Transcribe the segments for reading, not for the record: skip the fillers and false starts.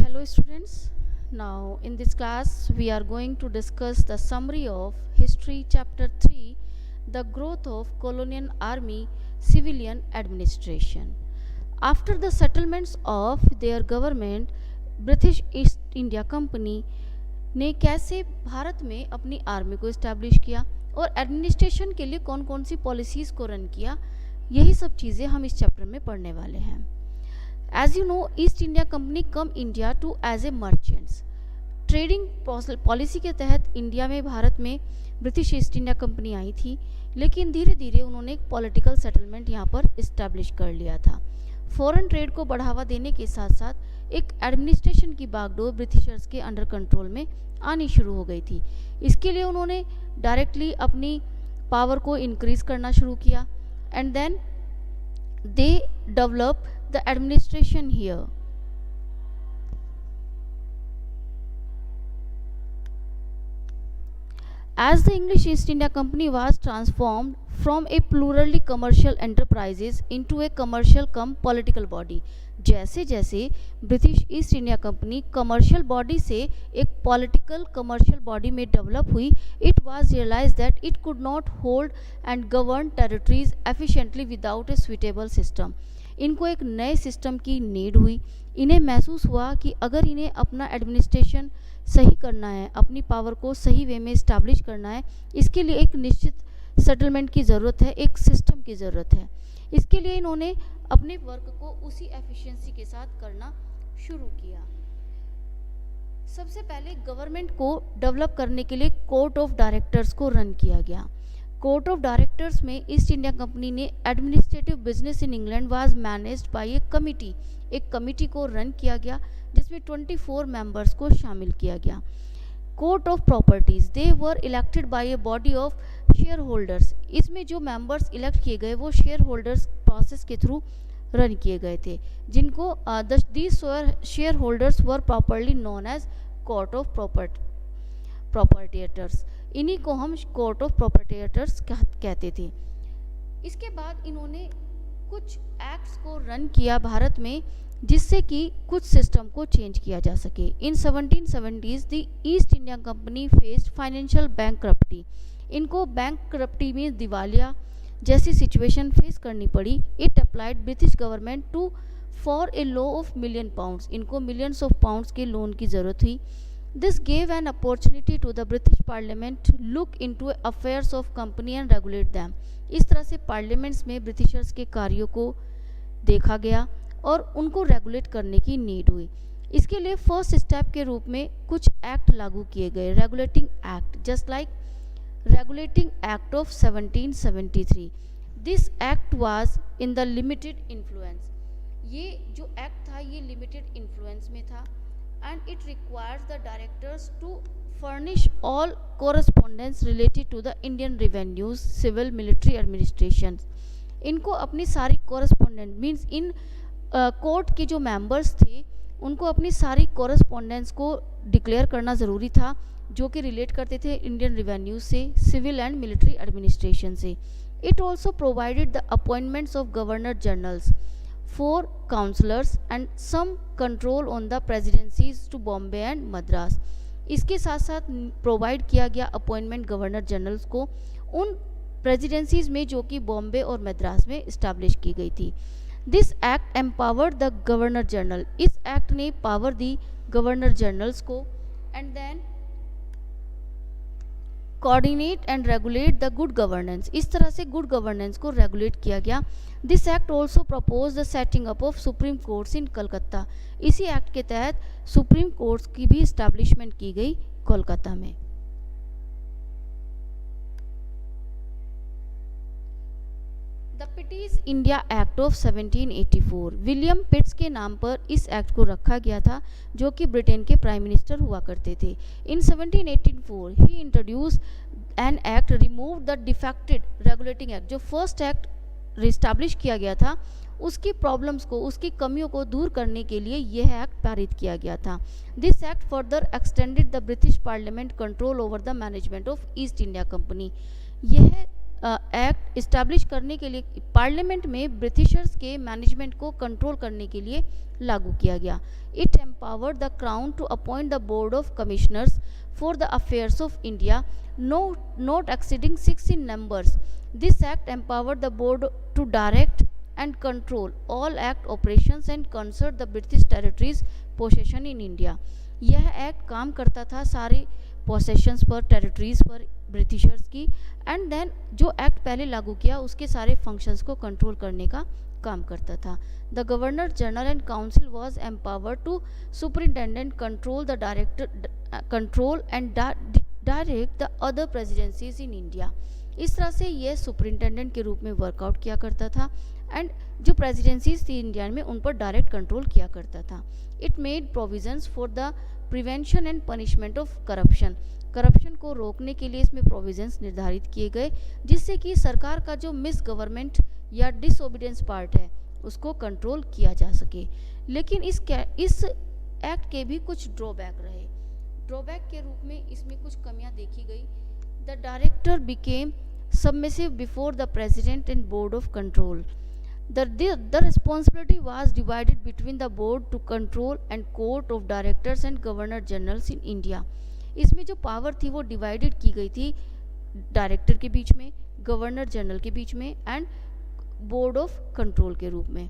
Hello students. Now in this class we are going to discuss the summary of History Chapter 3, the growth of colonial army civilian administration. After the settlements of their government, British East India company ने कैसे भारत में अपनी army को establish किया और administration के लिए कौन कौन सी पॉलिसीज़ को रन किया, यही सब चीज़ें हम इस चैप्टर में पढ़ने वाले हैं. As you know, East India Company come India to as a merchants. Trading policy के तहत इंडिया में भारत में ब्रिटिश ईस्ट इंडिया कंपनी आई थी, लेकिन धीरे धीरे उन्होंने एक पॉलिटिकल सेटलमेंट यहाँ पर इस्टेब्लिश कर लिया था. फॉरेन ट्रेड को बढ़ावा देने के साथ साथ एक एडमिनिस्ट्रेशन की बागडोर ब्रिटिशर्स के अंडर कंट्रोल में आनी शुरू हो गई थी. इसके लिए उन्होंने डायरेक्टली अपनी पावर को इंक्रीज करना शुरू किया and then they develop the administration here. As the English East India Company was transformed from a plurally commercial enterprises into a commercial cum political body, जैसे जैसे British East India Company commercial body से एक political commercial body में develop हुई, it was realise that it could not hold and govern territories efficiently without a suitable system. इनको एक नए system की नीड हुई. इन्हें महसूस हुआ कि अगर इन्हें अपना एडमिनिस्ट्रेशन सही करना है, अपनी पावर को सही वे में इस्टेब्लिश करना है, इसके लिए एक निश्चित सेटलमेंट की ज़रूरत है, एक सिस्टम की ज़रूरत है. इसके लिए इन्होंने अपने वर्क को उसी एफिशिएंसी के साथ करना शुरू किया. सबसे पहले गवर्नमेंट को डेवलप करने के लिए कोर्ट ऑफ डायरेक्टर्स को रन किया गया. कोर्ट ऑफ डायरेक्टर्स में ईस्ट इंडिया कंपनी ने administrative business in England was managed by A committee. एक कमिटी को रन किया गया जिसमें 24 मेंबर्स को शामिल किया गया. Court of properties, they were elected by a body of share holders. इसमें जो मेंबर्स इलेक्ट किए गए वो शेयर होल्डर्स प्रोसेस के थ्रू रन किए गए थे, जिनको these share holders were properly known as court of proprietors. इन्हीं को हम कोर्ट ऑफ प्रॉपर्टिएटर्स कहते थे. इसके बाद इन्होंने कुछ एक्ट्स को रन किया भारत में, जिससे कि कुछ सिस्टम को चेंज किया जा सके. In 1770s the East India company faced financial bankruptcy. इनको बैंकक्रप्टी में दिवालिया जैसी सिचुएशन फेस करनी पड़ी. It applied British government to for a loan of million pounds. इनको मिलियंस ऑफ पाउंड्स के लोन की ज़रूरत हुई. This gave an opportunity to the British Parliament to look into affairs of company and regulate them. इस तरह से parliaments में Britishers के कार्यों को देखा गया और उनको रेगुलेट करने की नीड हुई. इसके लिए फर्स्ट स्टेप के रूप में कुछ एक्ट लागू किए गए. Regulating act, just like regulating act of 1773. This act was in the limited influence. ये जो एक्ट था ये लिमिटेड इन्फ्लुएंस में था and it requires the directors to furnish all correspondence related to the Indian revenues, civil, military administrations. इनको अपनी सारी correspondence means in court के जो मेंबर्स थे उनको अपनी सारी correspondence को डिक्लेयर करना ज़रूरी था, जो कि रिलेट करते थे इंडियन रेवेन्यू से, सिविल एंड मिलिट्री एडमिनिस्ट्रेशन से. It also provided the appointments of governor generals, 4 counsellors and some control on the presidencies to Bombay and Madras. इसके साथ साथ प्रोवाइड किया गया अपॉइंटमेंट गवर्नर जनरल्स को उन प्रेसिडेंसीज में जो कि बॉम्बे और मद्रास में इस्टेब्लिश की गई थी. This act empowered the governor general. इस एक्ट ने पावर दी गवर्नर जनरल्स को and then coordinate and regulate the good governance. इस तरह से गुड गवर्नेंस को रेगुलेट किया गया. This act also propose the setting up of supreme courts in Calcutta. इसी एक्ट के तहत सुप्रीम कोर्ट्स की भी इस्टेब्लिशमेंट की गई कोलकाता में. The Pitt's India act of 1784. William Pitt's के नाम पर इस एक्ट को रखा गया था, जो कि ब्रिटेन के प्राइम मिनिस्टर हुआ करते थे. इन 1784 ही introduce an act remove the defected regulating act. जो फर्स्ट एक्ट रिस्टैब्लिश किया गया था उसकी प्रॉब्लम्स को, उसकी कमियों को दूर करने के लिए यह एक्ट पारित किया गया था. This act further extended the British parliament control over the management of east India company. यह एक्ट इस्टेब्लिश करने के लिए पार्लियामेंट में ब्रिटिशर्स के मैनेजमेंट को कंट्रोल करने के लिए लागू किया गया। It empowered the crown to appoint the board of commissioners for the affairs of India not exceeding 6 in numbers. This act empowered the board to direct and control all act operations and concern the British territories possession in India. यह act काम करता था सारे पोसेशंस पर, territories पर Britishers की, and then जो act पहले लागू किया उसके सारे फंक्शंस को कंट्रोल करने का काम करता था। The governor general and council was empowered to superintendent control the control and direct the other presidencies in India. इस तरह से ये सुपरिंटेंडेंट के रूप में वर्कआउट किया करता था एंड जो प्रेसिडेंसीज थी इंडिया में उन पर डायरेक्ट कंट्रोल किया करता था। It made provisions for the prevention and punishment of corruption. Corruption को रोकने के लिए इसमें प्रोविजंस निर्धारित किए गए जिससे कि सरकार का जो मिस गवर्नमेंट या डिसओबीडियंस पार्ट है उसको कंट्रोल किया जा सके। लेकिन इस एक्ट के भी कुछ ड्रॉबैक रहे। ड्रॉबैक के रूप में इसमें कुछ कमियां देखी गई। The director became submissive before the president and board of control. The responsibility was divided between the board to control and court of directors and governor generals in India. इसमें जो पावर थी वो डिवाइडेड की गई थी director के बीच में, governor general के बीच में एंड बोर्ड ऑफ कंट्रोल के रूप में।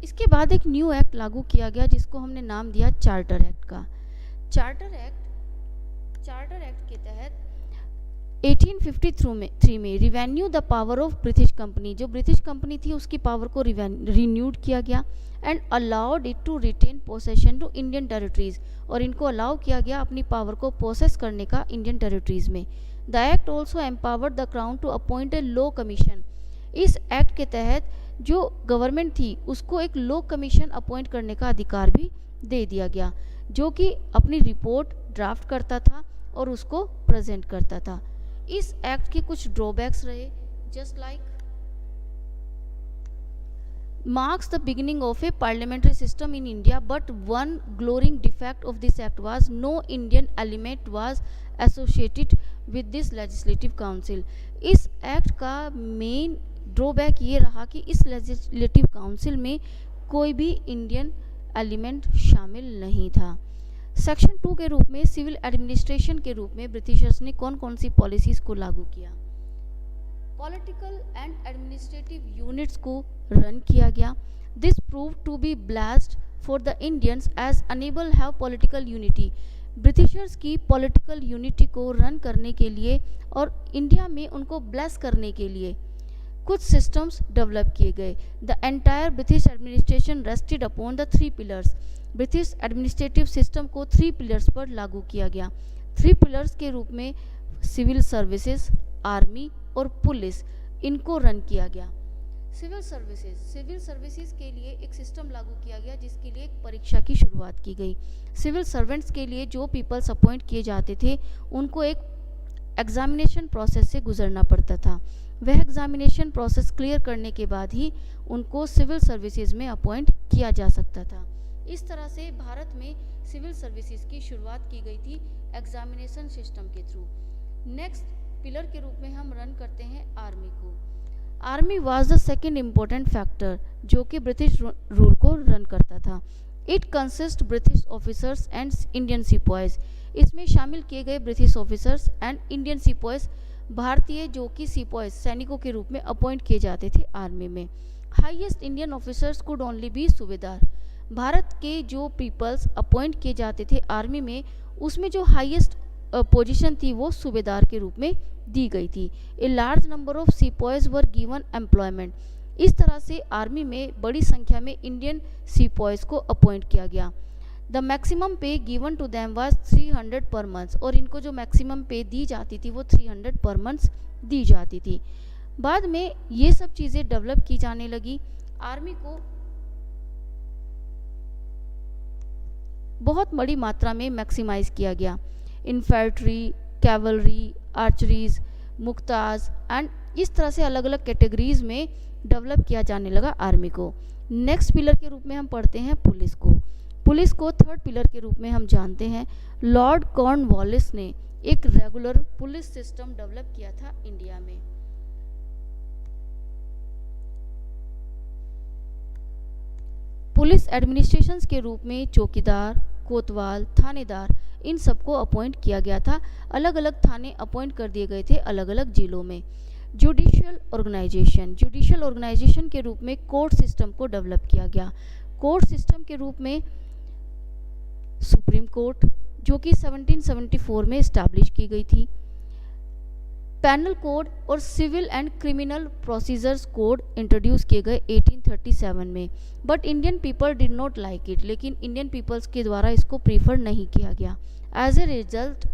इसके बाद एक न्यू एक्ट लागू किया गया जिसको हमने नाम दिया चार्टर एक्ट का। चार्टर एक्ट के तहत 1853 में revenue the power of British company, जो ब्रिटिश कंपनी थी उसकी पावर को रिन्यूड किया गया and allowed it to retain possession to Indian territories, और इनको अलाउ किया गया अपनी पावर को प्रोसेस करने का इंडियन टेरिटरीज में। The act also empowered the crown to appoint a law commission. इस एक्ट के तहत जो गवर्नमेंट थी उसको एक लॉ कमीशन अपॉइंट करने का अधिकार भी दे दिया गया जो कि अपनी रिपोर्ट ड्राफ्ट करता था और उसको प्रेजेंट करता था। इस एक्ट के कुछ ड्रॉबैक्स रहे, just like marks the beginning of a parliamentary system in India, but one glaring defect of this act was no Indian element was associated with this legislative council. इस act का main drawback ये रहा कि इस legislative council में कोई भी Indian element शामिल नहीं था। सेक्शन 2 के रूप में सिविल एडमिनिस्ट्रेशन के रूप में ब्रिटिशर्स ने कौन कौन सी पॉलिसीज को लागू किया? पॉलिटिकल एंड एडमिनिस्ट्रेटिव यूनिट्स को रन किया गया। This prove to be blessed for the Indians as unable have political unity. Britishers की पॉलिटिकल यूनिटी को रन करने के लिए और इंडिया में उनको ब्लेस करने के लिए कुछ सिस्टम्स डेवलप किए गए। The entire British administration rested upon the 3 pillars. British administrative system को 3 पिलर्स पर लागू किया गया। 3 पिलर्स के रूप में सिविल सर्विसेज, आर्मी और पुलिस, इनको रन किया गया। सिविल सर्विसेज के लिए एक सिस्टम लागू किया गया जिसके लिए एक परीक्षा की शुरुआत की गई। सिविल सर्वेंट्स के लिए जो पीपल्स अपॉइंट किए जाते थे उनको एक एग्जामिनेशन प्रोसेस से गुजरना पड़ता था। वह एग्जामिनेशन प्रोसेस क्लियर करने के बाद ही उनको सिविल सर्विसेज में अपॉइंट किया जा सकता था। इस तरह से भारत में सिविल सर्विसेज की शुरुआत की गई थी एग्जामिनेशन सिस्टम के थ्रू। नेक्स्ट पिलर के रूप में हम रन करते हैं आर्मी को। Army was the second important factor जो कि ब्रिटिश रूल को रन करता था। It consist British officers and Indian sepoys. इसमें शामिल किए गए British officers and Indian sepoys, भारतीय जो कि सिपॉयज सैनिकों के रूप में अपॉइंट किए जाते थे आर्मी में। Highest Indian officers could only be subedar. भारत के जो पीपल्स अपॉइंट किए जाते थे आर्मी में उसमें जो हाईएस्ट पोजीशन थी वो सूबेदार के रूप में दी गई थी। A large number of sepoys were given employment. इस तरह से आर्मी में बड़ी संख्या में इंडियन सिपॉयज को अपॉइंट किया गया। The maximum pay given to them was 300 per month, और इनको जो मैक्सिमम पे दी जाती थी वो 300 पर मंथ दी जाती थी। बाद में ये सब चीज़ें डेवलप की जाने लगी। आर्मी को बहुत बड़ी मात्रा में मैक्सिमाइज किया गया। इन्फेंट्री, कैवलरी, आर्चरीज, मुक्ताज एंड इस तरह से अलग अलग कैटेगरीज में डेवलप किया जाने लगा आर्मी को। नेक्स्ट पिलर के रूप में हम पढ़ते हैं पुलिस को। पुलिस को थर्ड पिलर के रूप में हम जानते हैं। लॉर्ड कॉर्नवालिस ने एक रेगुलर पुलिस सिस्टम डेवलप किया था इंडिया में। पुलिस एडमिनिस्ट्रेशन के रूप में चौकीदार, कोतवाल, थानेदार, इन सबको अपॉइंट किया गया था। अलग अलग थाने अपॉइंट कर दिए गए थे अलग अलग जिलों में। जुडिशियल ऑर्गेनाइजेशन के रूप में कोर्ट सिस्टम को डेवलप किया गया। कोर्ट सिस्टम के रूप में सुप्रीम कोर्ट, जो कि 1774 में इस्टेब्लिश की गई थी। पैनल कोड और civil and criminal procedures code introduce किए गए 1837 में, but Indian people did not like it, लेकिन इंडियन पीपल्स के द्वारा इसको प्रीफर नहीं किया गया। एज ए रिजल्ट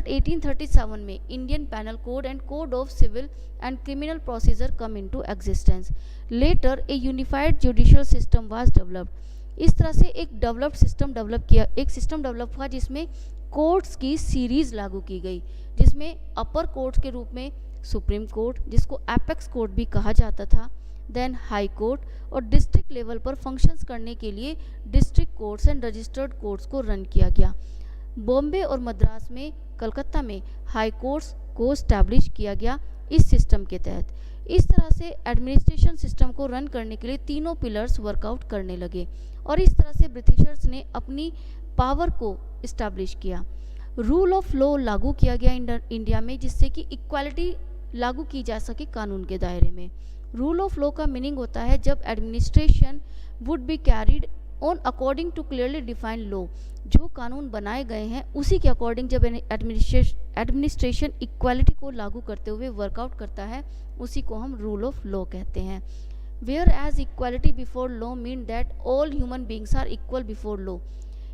1837 में Indian penal code and code of civil and criminal procedure come into existence. Later a unified judicial system was developed. इस तरह से एक सिस्टम डेवलप हुआ जिसमें कोर्ट्स की सीरीज लागू की गई, जिसमें अपर कोर्ट के रूप में सुप्रीम कोर्ट, जिसको एपेक्स कोर्ट भी कहा जाता था, देन हाई कोर्ट, और डिस्ट्रिक्ट लेवल पर फंक्शंस करने के लिए district courts and registered courts को रन किया गया। बॉम्बे और मद्रास में, कलकत्ता में हाई कोर्ट्स को स्टैब्लिश किया गया इस सिस्टम के तहत। इस तरह से एडमिनिस्ट्रेशन सिस्टम को रन करने के लिए तीनों पिलर्स वर्कआउट करने लगे और इस तरह से ब्रिटिशर्स ने अपनी पावर को इस्टेब्लिश किया। रूल ऑफ लॉ लागू किया गया इंडिया में, जिससे कि इक्वालिटी लागू की जा सके कानून के दायरे में। रूल ऑफ लॉ का मीनिंग होता है जब administration would be carried on according to clearly defined law. जो कानून बनाए गए हैं उसी के अकॉर्डिंग जब एडमिनिस्ट्रेशन इक्वालिटी को लागू करते हुए वर्कआउट करता है, उसी को हम रूल ऑफ लॉ कहते हैं। Whereas equality before law mean that all human beings are equal before law.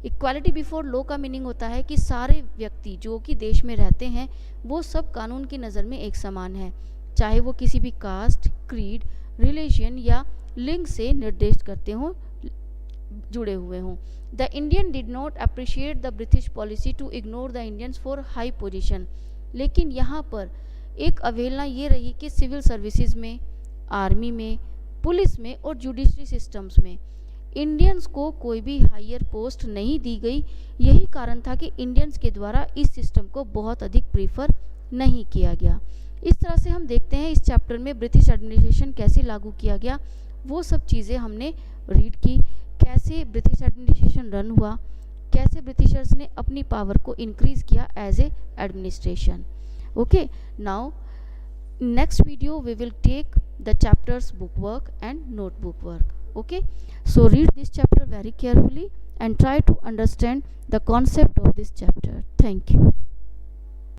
Equality before law का मीनिंग होता है कि सारे व्यक्ति जो कि देश में रहते हैं वो सब कानून की नज़र में एक समान है, चाहे वो किसी भी कास्ट, क्रीड, रिलीजन या लिंग से निर्देशित करते हों, जुड़े हुए हों। The Indian did not appreciate the British policy to ignore the Indians for high position. लेकिन यहाँ पर एक अवहेलना ये रही कि सिविल सर्विसेज में, आर्मी में, पुलिस में और जुडिशरी सिस्टम्स में इंडियंस को कोई भी हायर पोस्ट नहीं दी गई। यही कारण था कि इंडियंस के द्वारा इस सिस्टम को बहुत अधिक प्रीफर नहीं किया गया। इस तरह से हम देखते हैं इस चैप्टर में ब्रिटिश एडमिनिस्ट्रेशन कैसे लागू किया गया, वो सब चीज़ें हमने रीड की। कैसे ब्रिटिश एडमिनिस्ट्रेशन रन हुआ, कैसे ब्रिटिशर्स ने अपनी पावर को इंक्रीज किया as a administration. Okay, now next video we will take the chapters book work and notebook work. Okay, so read this chapter very carefully and try to understand the concept of this chapter. Thank you.